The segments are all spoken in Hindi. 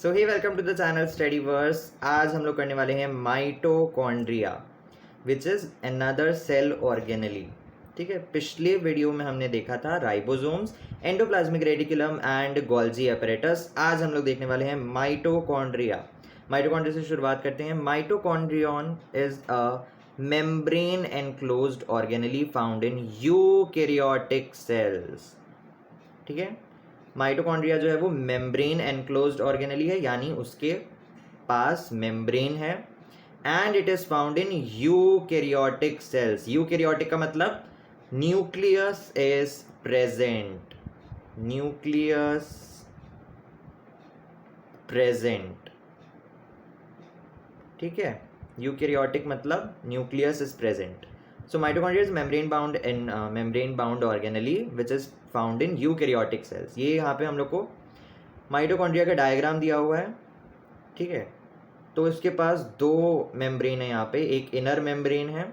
So hi welcome to the channel Studyverse. आज हम लोग करने वाले हैं mitochondria which is another cell organelle. ठीक है, पिछले वीडियो में हमने देखा था ribosomes, endoplasmic reticulum and Golgi apparatus। आज हम लोग देखने वाले हैं माइटोकॉन्ड्रिया। माइटोकॉन्ड्रिया से शुरुआत करते हैं। Mitochondrion is a membrane enclosed organelle found in eukaryotic cells. ठीक है, माइटोकॉन्ड्रिया जो है वो मेम्ब्रेन एनक्लोज्ड ऑर्गेनेली है, यानी उसके पास मेम्ब्रेन है। And it is found in eukaryotic cells. Eukaryotic का मतलब nucleus is present. Nucleus present. ठीक है, यूकैरियोटिक मतलब nucleus is present. So mitochondria is membrane bound organelle which is found in eukaryotic cells। ये यहाँ पे हम लोग को माइटोकॉन्ड्रिया का डायग्राम दिया हुआ है। ठीक है, तो इसके पास दो मेम्ब्रेन है यहाँ पे, एक इनर मेम्ब्रेन है,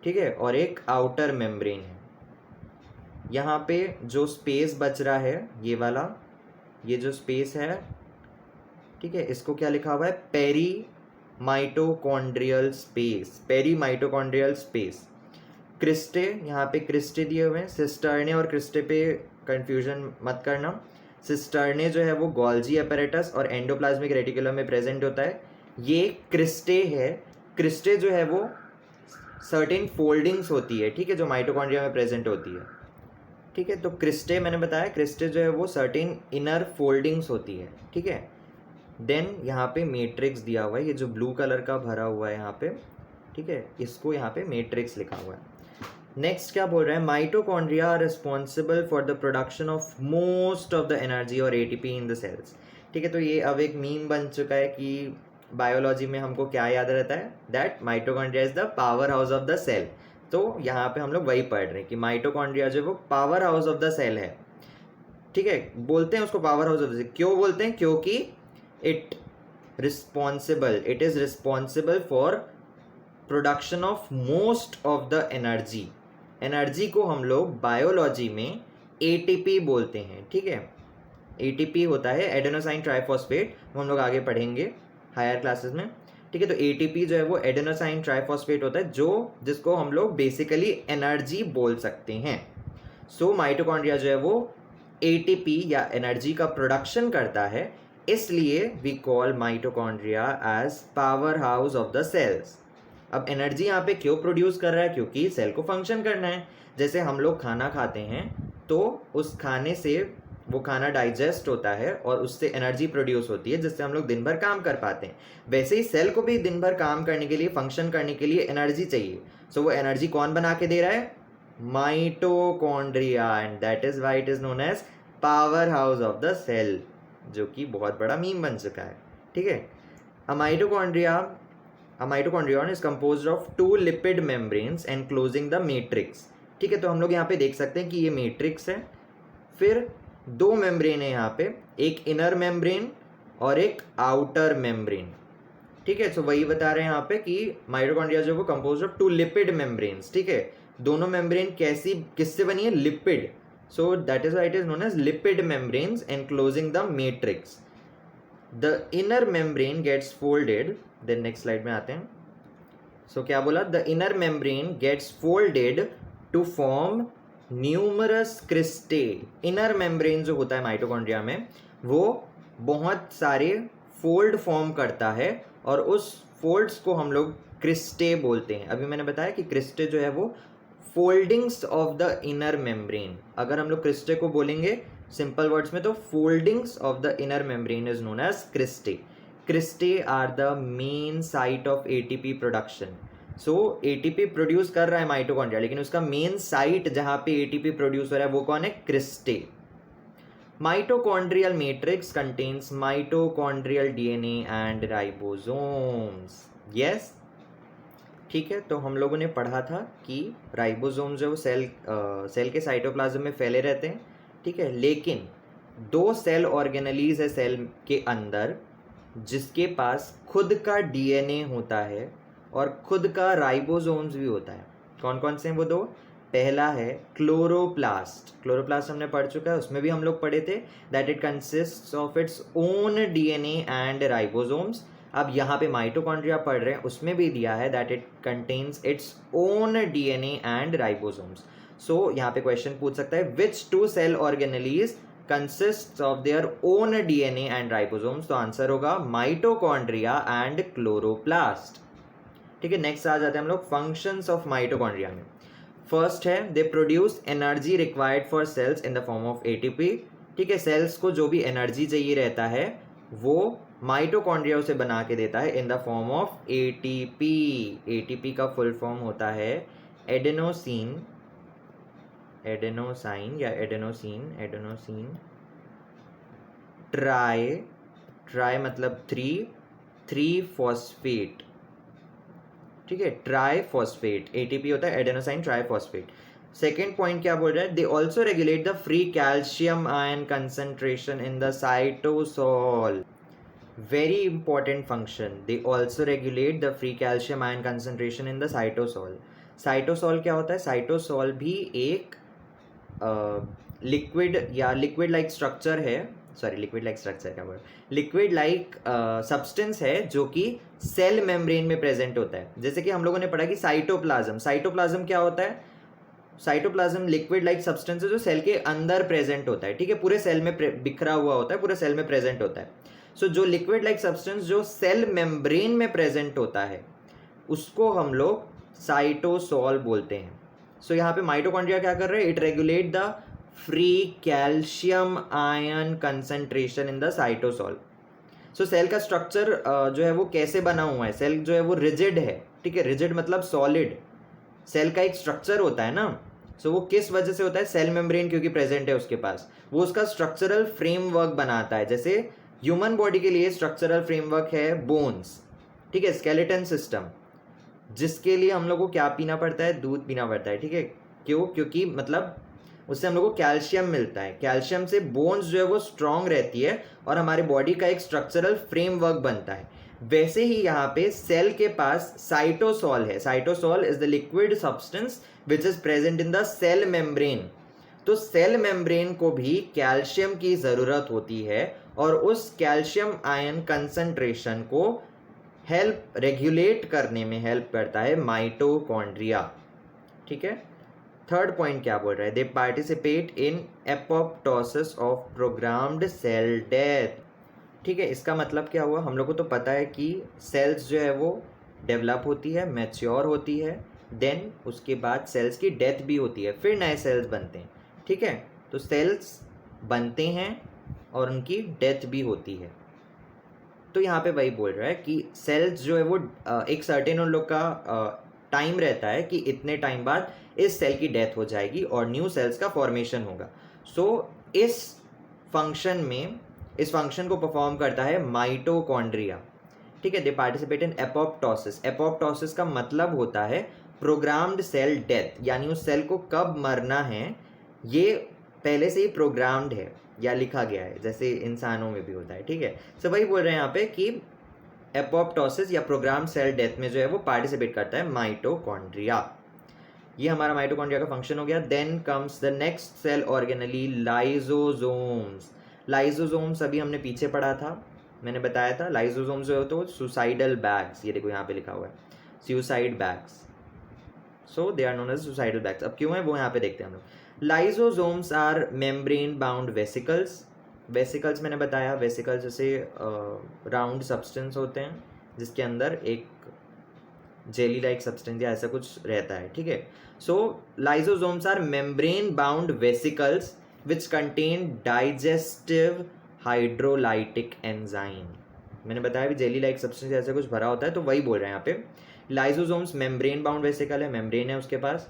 ठीक है, और एक आउटर मेम्ब्रेन है। यहाँ पे जो स्पेस बच रहा है ये वाला, ये जो स्पेस है, ठीक है, इसको क्या लिखा हुआ है? Peri mitochondrial space. Peri mitochondrial space. Cristae, यहाँ पे क्रिस्टे दिए हुए हैं। सिस्टर्ने और क्रिस्टे पे कंफ्यूजन मत करना। सिस्टर्ने जो है वो गोल्जी apparatus और एंडोप्लाज्मिक रेटिकुलम में प्रेजेंट होता है। ये क्रिस्टे है। क्रिस्टे जो है वो सर्टेन फोल्डिंग्स होती है, ठीक है, जो माइटोकॉन्ड्रिया में प्रेजेंट होती है। ठीक है, तो क्रिस्टे मैंने बताया, क्रिस्टे जो है वो सर्टेन इनर फोल्डिंग्स होती है। ठीक है, देन यहाँ पे मैट्रिक्स दिया हुआ है, ये जो ब्लू कलर का भरा हुआ है यहाँ पे, ठीक है, इसको यहाँ पे मैट्रिक्स लिखा हुआ है। नेक्स्ट क्या बोल रहे हैं? Mitochondria are responsible for the production of most of the energy और एटीपी इन द सेल्स। ठीक है, तो ये अब एक मीम बन चुका है कि बायोलॉजी में हमको क्या याद रहता है? That mitochondria is the power house of the cell. तो यहाँ पे हम लोग वही पढ़ रहे हैं कि माइटोकॉन्ड्रिया जो है वो power house of the cell है। ठीक है, बोलते हैं उसको power house of the cell. क्यों बोलते हैं? क्योंकि it is responsible for production of most of the energy. Energy को हम लोग बायोलॉजी में एटीपी बोलते हैं। ठीक है, एटीपी होता है एडेनोसाइन ट्राइफॉस्फेट, हम लोग आगे पढ़ेंगे हायर क्लासेस में। ठीक है, तो एटीपी जो है वो एडेनोसाइन ट्राइफॉस्फेट होता है, जिसको हम लोग बेसिकली एनर्जी बोल सकते हैं। सो माइटोकॉन्ड्रिया जो है वो एटीपी या एनर्जी का प्रोडक्शन करता है, इसलिए we call mitochondria as power house of the cells. अब एनर्जी यहाँ पे क्यों प्रोड्यूस कर रहा है? क्योंकि सेल को फंक्शन करना है। जैसे हम लोग खाना खाते हैं तो उस खाने से वो खाना डाइजेस्ट होता है और उससे एनर्जी प्रोड्यूस होती है, जिससे हम लोग दिन भर काम कर पाते हैं। वैसे ही सेल को भी दिन भर काम करने के लिए, फंक्शन करने के लिए एनर्जी चाहिए। सो वो एनर्जी कौन बना के दे रहा है? Mitochondria, and that is why it is known as power house of the cell, जो कि बहुत बड़ा मीम बन चुका है। ठीक है, A mitochondrion is composed of two lipid membranes enclosing the matrix। ठीक है, तो हम लोग यहाँ पे देख सकते हैं कि ये मैट्रिक्स है, फिर दो मेम्ब्रेन है यहाँ पे, एक इनर मेम्ब्रेन और एक आउटर मेम्ब्रेन। ठीक है, तो वही बता रहे हैं यहाँ पे कि माइटोकॉन्ड्रिया जो वो compose of two lipid membranes. ठीक है, दोनों मेम्ब्रेन किससे बनी है? Lipid. So that is why it is known as lipid membranes enclosing the matrix. The inner membrane gets folded. Then next slide में आते हैं। सो क्या बोला? The inner membrane gets folded to form numerous cristae. Inner membrane जो होता है माइटोकॉन्ड्रिया में, वो बहुत सारे फोल्ड फॉर्म करता है और उस फोल्ड्स को हम लोग क्रिस्टे बोलते हैं। अभी मैंने बताया कि क्रिस्टे जो है वो foldings of the inner membrane. अगर हम लोग क्रिस्टे को बोलेंगे सिंपल वर्ड्स में, तो foldings of the inner membrane is known as cristae. Cristae are the main site of ATP production. So ATP produce कर रहा है माइटोकॉन्ड्रिया, लेकिन उसका मेन साइट जहां पे एटीपी प्रोड्यूस हो रहा है वो कौन है? Cristae. Mitochondrial matrix contains mitochondrial DNA and ribosomes. Yes, ठीक है, तो हम लोगों ने पढ़ा था कि राइबोसोम जो सेल के साइटोप्लाज्म में फैले रहते हैं। ठीक है, लेकिन दो सेल ऑर्गेनेलीज है सेल के अंदर, जिसके पास खुद का डीएनए होता है और खुद का राइबोसोम्स भी होता है। कौन कौन से हैं वो दो? पहला है क्लोरोप्लास्ट। क्लोरोप्लास्ट हमने पढ़ चुका है, उसमें भी हम लोग पढ़े थे that it consists of its own DNA and ribosomes. अब यहाँ पे माइटोकॉन्ड्रिया पढ़ रहे हैं, उसमें भी दिया है that it contains its own DNA and ribosomes. So यहाँ पे क्वेश्चन पूछ सकता है which two cell organelles consist of their own DNA and ribosomes. तो आंसर होगा माइटोकॉन्ड्रिया एंड क्लोरोप्लास्ट। ठीक है, नेक्स्ट आ जाते हैं हम लोग फंक्शंस ऑफ माइटोकॉन्ड्रिया में। फर्स्ट है they produce energy required for cells in the form of ATP. ठीक है, सेल्स को जो भी एनर्जी चाहिए रहता है वो माइटोकॉन्ड्रिया उसे बना के देता है इन the form of ATP. ATP का फुल फॉर्म होता है एडेनोसिन, एडेनोसाइन या एडेनोसिन ट्राई मतलब थ्री फॉस्फेट। ठीक है, ट्राइफॉस्फेट एटीपी होता है एडेनोसाइन ट्राइफॉस्फेट। सेकेंड पॉइंट क्या बोल रहा है, they also regulate the free calcium ion concentration in the cytosol. Very important function, they also regulate the free calcium ion concentration in the cytosol. Cytosol क्या होता है, साइटोसॉल भी एक लिक्विड या लिक्विड लाइक स्ट्रक्चर है, सॉरी लिक्विड लाइक स्ट्रक्चर क्या बोल, लिक्विड लाइक सब्सटेंस है जो कि सेल मेम्ब्रेन में प्रेजेंट होता है। जैसे कि हम लोगों ने पढ़ा कि साइटोप्लाज्म क्या होता है, साइटोप्लाज्म लिक्विड लाइक सब्सटेंस है जो सेल के अंदर प्रेजेंट होता है। ठीक है, पूरे सेल में बिखरा हुआ होता है, पूरे सेल में प्रेजेंट होता है। सो जो लिक्विड लाइक सब्सटेंस जो सेल मेम्ब्रेन में प्रेजेंट होता है उसको हम लोग साइटोसॉल बोलते हैं। सो यहाँ पे माइटोकॉन्ड्रिया क्या कर रहे हैं, it regulate the free calcium ion concentration in the cytosol. So cell का स्ट्रक्चर जो है वो कैसे बना हुआ है, सेल जो है वो रिजिड है। ठीक है, रिजिड मतलब सॉलिड, सेल का एक स्ट्रक्चर होता है ना। सो वो किस वजह से होता है, सेल मेम्ब्रेन क्योंकि प्रेजेंट है उसके पास, वो उसका स्ट्रक्चरल फ्रेमवर्क बनाता है। जैसे ह्यूमन बॉडी के लिए स्ट्रक्चरल फ्रेमवर्क है बोन्स, ठीक है, स्केलेटन सिस्टम, जिसके लिए हम लोग को क्या पीना पड़ता है, दूध पीना पड़ता है। ठीक है, क्यों, क्योंकि मतलब उससे हम लोग को कैल्शियम मिलता है, कैल्शियम से बोन्स जो है वो स्ट्रांग रहती है और हमारी बॉडी का एक स्ट्रक्चरल फ्रेमवर्क बनता है। वैसे ही यहाँ पे सेल के पास साइटोसॉल है। Cytosol is the liquid substance which is present in the cell membrane. तो सेल मेम्ब्रेन को भी कैल्शियम की ज़रूरत होती है और उस कैल्शियम आयन कंसंट्रेशन को रेगुलेट करने में हेल्प करता है माइटोकॉन्ड्रिया। ठीक है, थर्ड पॉइंट क्या बोल रहा है, they participate in apoptosis of programmed cell death. ठीक है, इसका मतलब क्या हुआ, हम लोग को तो पता है कि सेल्स जो है वो डेवलप होती है, मैच्योर होती है, देन उसके बाद सेल्स की डेथ भी होती है, फिर नए सेल्स बनते हैं। ठीक है, तो सेल्स बनते हैं और उनकी डेथ भी होती है। तो यहाँ पे वही बोल रहा है कि सेल्स जो है वो एक सर्टेन उन लोग का टाइम रहता है कि इतने टाइम बाद इस सेल की डेथ हो जाएगी और न्यू सेल्स का फॉर्मेशन होगा। सो इस फंक्शन को परफॉर्म करता है माइटोकॉन्ड्रिया। ठीक है, they participate in apoptosis. Apoptosis का मतलब होता है प्रोग्राम्ड सेल डेथ, यानी उस सेल को कब मरना है ये पहले से ही प्रोग्राम्ड है या लिखा गया है, जैसे इंसानों में भी होता है। ठीक है, सो वही बोल रहे हैं यहाँ पे कि एपोप्टोसिस या प्रोग्राम सेल डेथ में जो है वो पार्टिसिपेट करता है माइटोकॉन्ड्रिया। ये हमारा माइटोकॉन्ड्रिया का फंक्शन हो गया। Then comes the next cell organelle, lysosomes. Lysosomes अभी हमने पीछे पढ़ा था, मैंने बताया था लाइजोसोम्स जो होते हैं सुसाइडल बैग्स, ये देखो यहाँ पे लिखा हुआ है suicide bags, so they are known as suicidal bags. अब क्यों है वो यहाँ पे देखते हैं हम लोग। Lysosomes are membrane bound vesicles. Vesicles मैंने बताया, वेसिकल्स जैसे राउंड सब्सटेंस होते हैं जिसके अंदर एक जेली लाइक सब्सटेंस या ऐसा कुछ रहता है। ठीक है, so lysosomes are membrane bound vesicles which contain digestive hydrolytic enzyme. मैंने बताया भी जेली लाइक सब्सटेंस ऐसा कुछ भरा होता है, तो वही बोल रहे हैं यहाँ पे। लाइजोसोम्स मेम्ब्रेन बाउंड वेसिकल है, मेम्ब्रेन है उसके पास,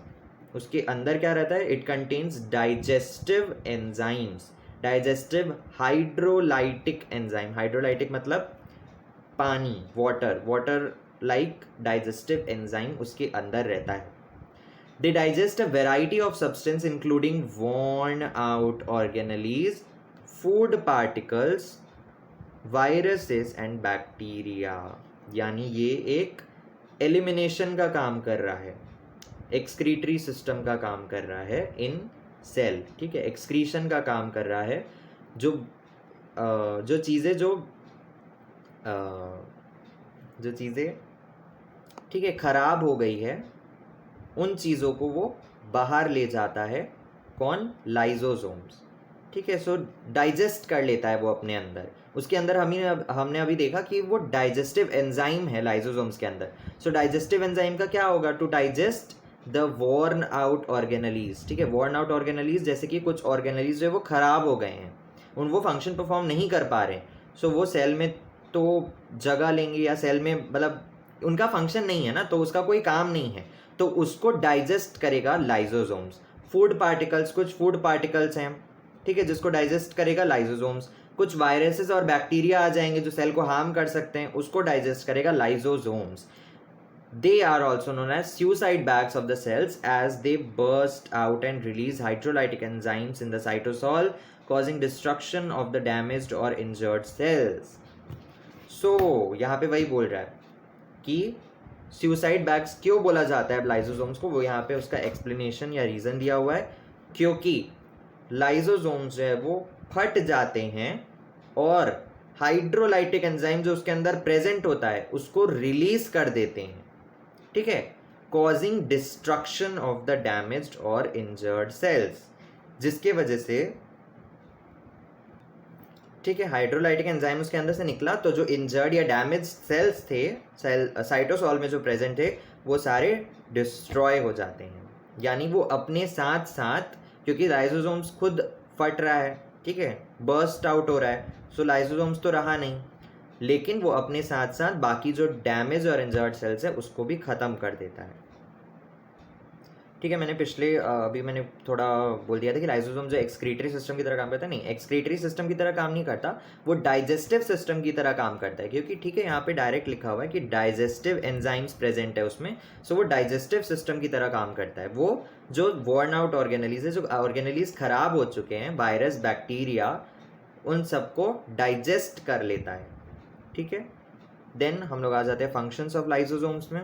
उसके अंदर क्या रहता है, it contains digestive enzymes, digestive hydrolytic enzyme. Hydrolytic मतलब पानी, वाटर लाइक डाइजेस्टिव एंजाइम उसके अंदर रहता है। They digest a variety of substance including worn out organelles, food particles, viruses and bacteria. यानी ये एक एलिमिनेशन का काम कर रहा है। एक्सक्रीटरी सिस्टम का काम कर रहा है इन सेल, ठीक है, एक्सक्रीशन का काम कर रहा है। जो चीज़ें ठीक है ख़राब हो गई है, उन चीज़ों को वो बाहर ले जाता है। कौन? लाइजोसोम्स, ठीक है। सो डाइजेस्ट कर लेता है वो अपने अंदर। उसके अंदर हमने अभी देखा कि वो डाइजेस्टिव एंजाइम है लाइजोसोम्स के अंदर। सो डाइजेस्टिव एंजाइम का क्या होगा? To digest the worn out organelles, ठीक है। वॉर्न आउट ऑर्गेनलीज जैसे कि कुछ ऑर्गेनलीज जो है वो ख़राब हो गए हैं, वो फंक्शन परफॉर्म नहीं कर पा रहे, सो वो सेल में तो जगह लेंगे, या सेल में मतलब उनका फंक्शन नहीं है ना, तो उसका कोई काम नहीं है, तो उसको डाइजेस्ट करेगा लाइजोसोम्स। फूड पार्टिकल्स, कुछ फूड पार्टिकल्स हैं, ठीक है, जिसको डाइजेस्ट करेगा लाइजोसोम्स। कुछ वायरसेस और बैक्टीरिया आ जाएंगे जो सेल को हार्म कर सकते हैं, उसको डाइजेस्ट करेगा lysosomes. They are also known as suicide bags of the cells, as they burst out and release hydrolytic enzymes in the cytosol, causing destruction of the damaged or injured cells. So यहाँ पे वही बोल रहा है कि suicide bags क्यों बोला जाता है लाइजोसोम्स को, वो यहाँ पे उसका एक्सप्लेनेशन या रीज़न दिया हुआ है। क्योंकि लाइजोसोम्स जो है वो फट जाते हैं और हाइड्रोलाइटिक एंजाइम जो उसके अंदर प्रेजेंट होता है उसको रिलीज कर देते हैं, ठीक है, causing destruction of the damaged और इंजर्ड सेल्स, जिसके वजह से, ठीक है, हाइड्रोलाइटिक एंजाइम उसके अंदर से निकला, तो जो इंजर्ड या डैमेज सेल्स थे साइटोसॉल में जो प्रेजेंट थे वो सारे डिस्ट्रॉय हो जाते हैं। यानी वो अपने साथ साथ, क्योंकि लाइसोसोम्स खुद फट रहा है, ठीक है, बर्स्ट आउट हो रहा है, सो लाइसोसोम्स तो रहा नहीं, लेकिन वो अपने साथ साथ बाकी जो डैमेज और इंजर्ड सेल्स है उसको भी ख़त्म कर देता है, ठीक है। मैंने अभी मैंने थोड़ा बोल दिया था कि लाइसोसोम जो एक्सक्रीटरी सिस्टम की तरह काम करता है, नहीं, एक्सक्रीटरी सिस्टम की तरह काम नहीं करता, वो डाइजेस्टिव सिस्टम की तरह काम करता है, क्योंकि ठीक है यहाँ पे डायरेक्ट लिखा हुआ है कि डाइजेस्टिव एंजाइम्स प्रेजेंट है उसमें, सो वो डाइजेस्टिव सिस्टम की तरह काम करता है। वो जो वॉर्न आउट ऑर्गेनलीज है, जो ऑर्गेनलीज खराब हो चुके हैं, वायरस, बैक्टीरिया, उन सबको डाइजेस्ट कर लेता है, ठीक है। देन हम लोग आ जाते हैं फंक्शंस ऑफ लाइसोसोम्स में।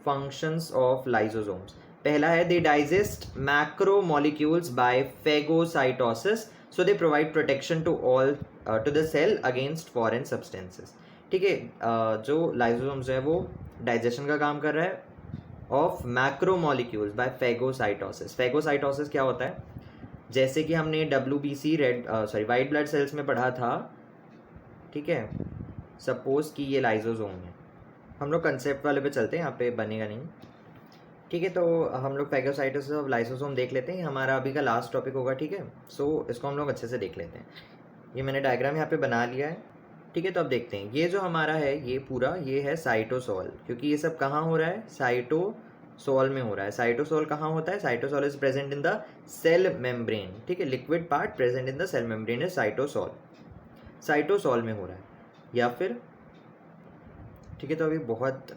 फंक्शंस ऑफ लाइसोसोम्स, पहला है they digest macromolecules by phagocytosis, so they provide protection to the cell against foreign substances, ठीक है। जो लाइसोसोम्स है वो डाइजेशन का काम कर रहा है of macromolecules by phagocytosis. Phagocytosis क्या होता है? जैसे कि हमने WBC वाइट ब्लड सेल्स में पढ़ा था, ठीक है। सपोज कि ये लाइसोसोम है, हम लोग कंसेप्ट वाले पे चलते हैं, यहाँ पे बनेगा नहीं, ठीक है। तो हम लोग फेगोसाइटोसिस ऑफ लाइसोसोम देख लेते हैं, हमारा अभी का लास्ट टॉपिक होगा, ठीक है। सो इसको हम लोग अच्छे से देख लेते हैं। ये मैंने डायग्राम यहाँ पे बना लिया है, ठीक है। तो अब देखते हैं, ये जो हमारा है ये पूरा ये है साइटोसोल, क्योंकि ये सब कहाँ हो रहा है? साइटोसोल में हो रहा है। साइटोसोल कहाँ होता है? Cytosol is present in the cell membrane, ठीक है। Liquid part present in the cell membrane is cytosol, cytosol में हो रहा है, या फिर, ठीक है। तो अभी बहुत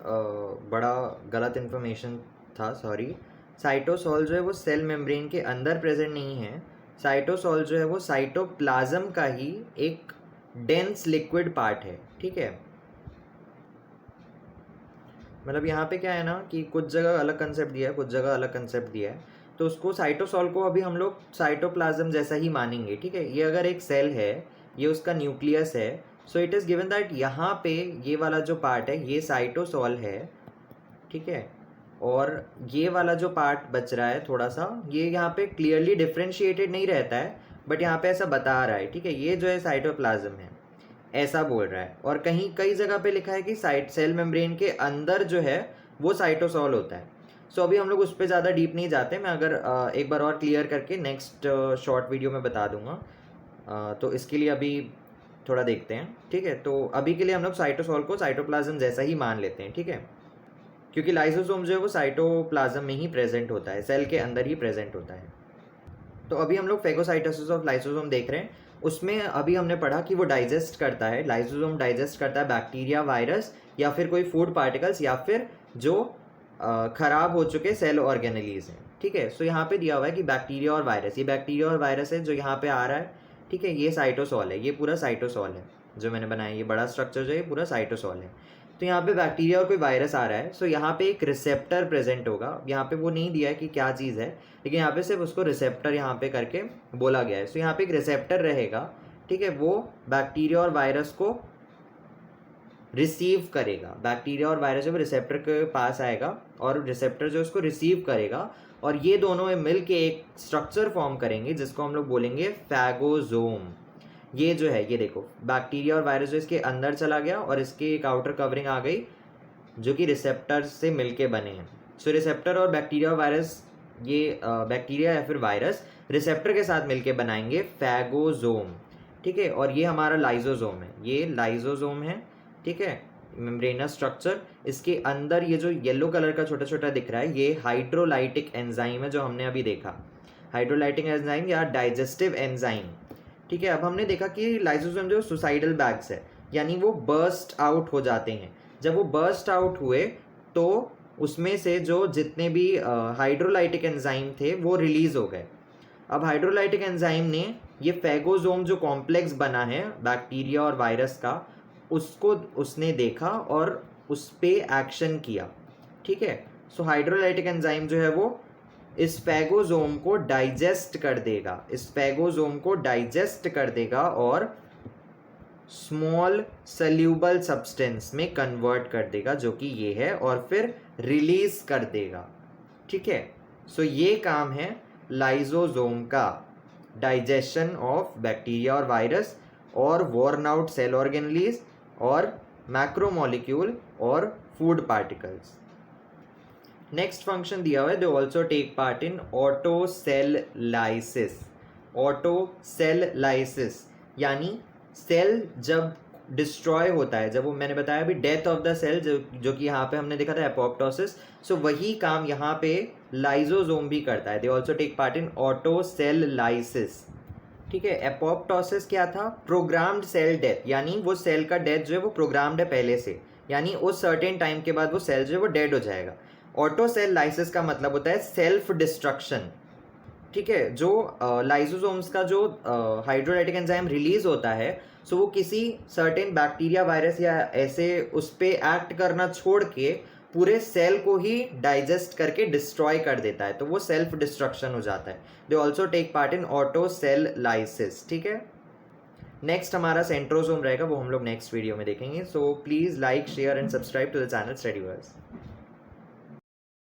बड़ा गलत इन्फॉर्मेशन था, सॉरी। साइटोसोल जो है वो सेल मेम्ब्रेन के अंदर प्रेजेंट नहीं है। साइटोसोल जो है वो साइटोप्लाज्म का ही एक डेंस लिक्विड पार्ट है, ठीक है। मतलब यहाँ पे क्या है ना कि कुछ जगह अलग कंसेप्ट दिया है, कुछ जगह अलग कंसेप्ट दिया है, तो उसको साइटोसोल को अभी हम लोग साइटोप्लाज्म जैसा ही मानेंगे, ठीक है। ये अगर एक सेल है, ये उसका न्यूक्लियस है, so it is given that यहाँ पे ये वाला जो पार्ट है ये साइटोसोल है, ठीक है। और ये वाला जो पार्ट बच रहा है थोड़ा सा, ये यहाँ पे क्लियरली डिफ्रेंशिएटेड नहीं रहता है, बट यहाँ पे ऐसा बता रहा है, ठीक है। ये जो है साइटोप्लाज्म है, ऐसा बोल रहा है। और कई जगह पे लिखा है कि सेल मेम्ब्रेन के अंदर जो है वो साइटोसोल होता है। सो अभी हम लोग उस पर ज़्यादा डीप नहीं जाते, मैं अगर एक बार और क्लियर करके नेक्स्ट शॉर्ट वीडियो में बता दूंगा। तो इसके लिए अभी थोड़ा देखते हैं, ठीक है। तो अभी के लिए हम लोग साइटोसोल को साइटोप्लाज्म जैसा ही मान लेते हैं, ठीक है, क्योंकि लाइसोसोम जो है वो साइटोप्लाज्म में ही प्रेजेंट होता है, सेल के अंदर ही प्रेजेंट होता है। तो अभी हम लोग फेगोसाइटोसिस ऑफ लाइसोसोम देख रहे हैं। उसमें अभी हमने पढ़ा कि वो डाइजेस्ट करता है, लाइसोसोम डाइजेस्ट करता है बैक्टीरिया, वायरस, या फिर कोई फूड पार्टिकल्स, या फिर जो खराब हो चुके सेल ऑर्गेनलीज हैं, ठीक है। सो यहाँ पे दिया हुआ है कि बैक्टीरिया और वायरस, ये बैक्टीरिया और वायरस है जो यहाँ पे आ रहा है, ठीक है। ये साइटोसोल है, ये पूरा साइटोसोल है जो मैंने बनाया, ये बड़ा स्ट्रक्चर जो है ये पूरा साइटोसोल है। तो यहाँ पे बैक्टीरिया और कोई वायरस आ रहा है, सो यहाँ पे एक रिसेप्टर प्रेजेंट होगा। यहाँ पे वो नहीं दिया है कि क्या चीज़ है, लेकिन यहाँ पे सिर्फ उसको रिसेप्टर यहाँ पे करके बोला गया है। सो यहाँ पे एक रिसेप्टर रहेगा, ठीक है, वो बैक्टीरिया और वायरस को रिसीव करेगा। बैक्टीरिया और वायरस जब रिसेप्टर के पास आएगा और रिसेप्टर जो उसको रिसीव करेगा, और ये दोनों मिल के एक स्ट्रक्चर फॉर्म करेंगे जिसको हम लोग बोलेंगे फैगोजोम। ये जो है, ये देखो, बैक्टीरिया और वायरस जो इसके अंदर चला गया और इसकी एक आउटर कवरिंग आ गई जो कि रिसेप्टर से मिलके बने हैं। सो रिसेप्टर और बैक्टीरिया और वायरस, ये बैक्टीरिया या फिर वायरस रिसेप्टर के साथ मिलके बनाएंगे फैगोजोम, ठीक है। और ये हमारा लाइजोजोम है, ये लाइजोजोम है, ठीक है, मेम्ब्रेनस स्ट्रक्चर। इसके अंदर ये जो येलो कलर का छोटा छोटा दिख रहा है, ये हाइड्रोलाइटिक एंजाइम है जो हमने अभी देखा, हाइड्रोलाइटिक एंजाइम या डाइजेस्टिव एंजाइम, ठीक है। अब हमने देखा कि लाइसोसोम जो सुसाइडल बैग्स है, यानी वो बर्स्ट आउट हो जाते हैं। जब वो बर्स्ट आउट हुए तो उसमें से जो जितने भी हाइड्रोलाइटिक एंजाइम थे वो रिलीज हो गए। अब हाइड्रोलाइटिक एंजाइम ने ये फैगोजोम जो कॉम्प्लेक्स बना है बैक्टीरिया और वायरस का, उसको उसने देखा और उस पर एक्शन किया, ठीक है। सो हाइड्रोलाइटिक एंजाइम जो है वो इस फैगोजोम को डाइजेस्ट कर देगा, इस फैगोजोम को डाइजेस्ट कर देगा और स्मॉल सल्यूबल सब्सटेंस में कन्वर्ट कर देगा, जो कि ये है, और फिर रिलीज कर देगा, ठीक है। सो ये काम है लाइजोजोम का, डाइजेशन ऑफ बैक्टीरिया और वायरस और वॉर्न आउट सेल ऑर्गेनेलीज और मैक्रोमोलिक्यूल और फूड पार्टिकल्स। नेक्स्ट फंक्शन दिया हुआ है, they also take part in auto cell lysis. Auto cell lysis यानी सेल जब डिस्ट्रॉय होता है, जब वो मैंने बताया अभी डेथ ऑफ द सेल, जो कि यहाँ पे हमने देखा था एपोप्टोसिस। सो वही काम यहाँ पे लाइजोजोम भी करता है, they also take part in auto cell lysis, ठीक है। एपोप्टोसिस क्या था? प्रोग्राम्ड सेल डेथ, यानी वो सेल का डेथ जो है वो प्रोग्राम्ड है पहले से, यानी उस सर्टेन टाइम के बाद वो सेल जो है वो डेड हो जाएगा। ऑटो सेल लाइसिस का मतलब होता है सेल्फ डिस्ट्रक्शन, ठीक है। जो लाइसोसोम्स का जो हाइड्रोलाइटिक एंजाइम रिलीज होता है, सो वो किसी सर्टेन बैक्टीरिया वायरस या ऐसे उस पर एक्ट करना छोड़ के पूरे सेल को ही डाइजेस्ट करके डिस्ट्रॉय कर देता है, तो वो सेल्फ डिस्ट्रक्शन हो जाता है। They also take part in auto cell lysis, ठीक है। नेक्स्ट हमारा सेंट्रोसोम रहेगा, वो हम लोग नेक्स्ट वीडियो में देखेंगे। So please like, share and subscribe to the channel Study verse.